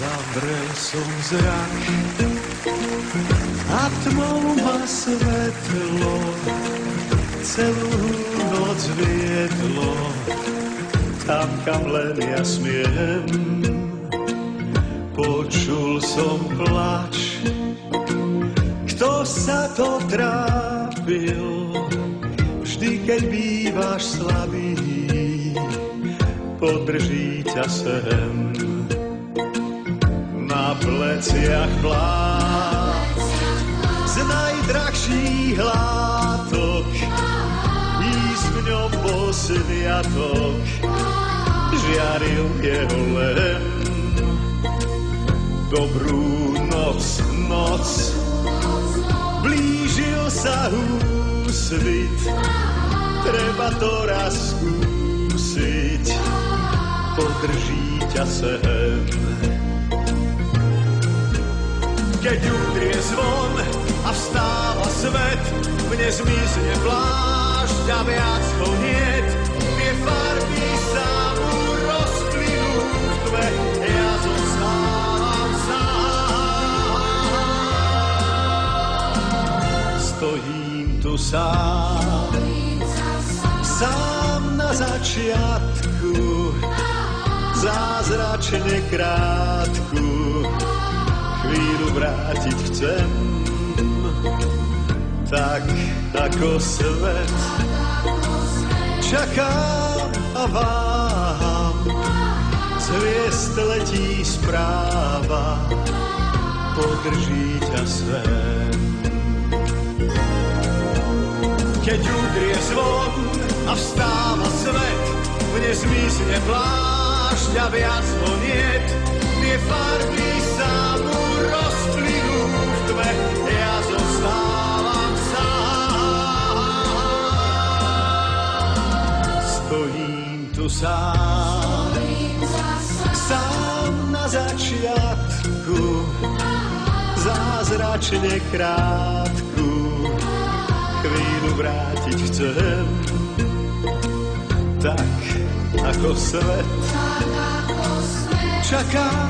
Zavrel som zrak a tmou ma svetlo celú noc viedlo tam, kam len ja smiem. Počul som plač, kto sa to trápil, vždy keď bývaš slabý, podrží ťa sem. Na pleciach vlád z najdrahších látok, ísť v ňom po sviatok, žiaril jeho len. Dobrú noc, noc, blížil sa úsvit, treba to raz skúsiť, podrží ťa sem. Keď udrie zvon a vstáva svet, mne zmizne plášť a viac ho niet, tie farby sa mu rozplynú v tme, ja zostávam sám. Stojím tu sám, sám na začiatku, zázračne krátku, chvíľu vrátiť chcem, tak ako svet. Čakám a váham, z hviezd letí správa, podrží ťa sem. Keď udrie zvon a vstáva svet, mne zmizne plášť a viac ho niet, tie farby sa mu rozplynú v tme, ja zostávam sám. Stojím tu sám, sám na začiatku, zázračne krátku, chvíľu vrátiť chcem, tak ako svet. Čakám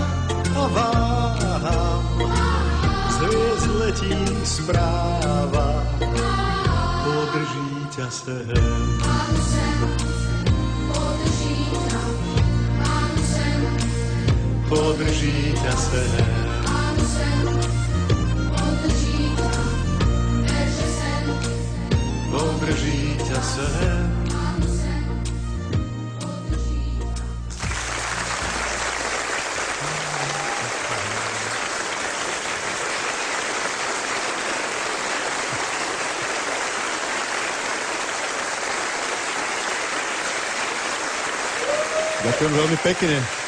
a váham, z hviezd letí správa, podrží ťa sem. Podrží ťa sem. Podrží ťa sem. Ďakujem veľmi pekne.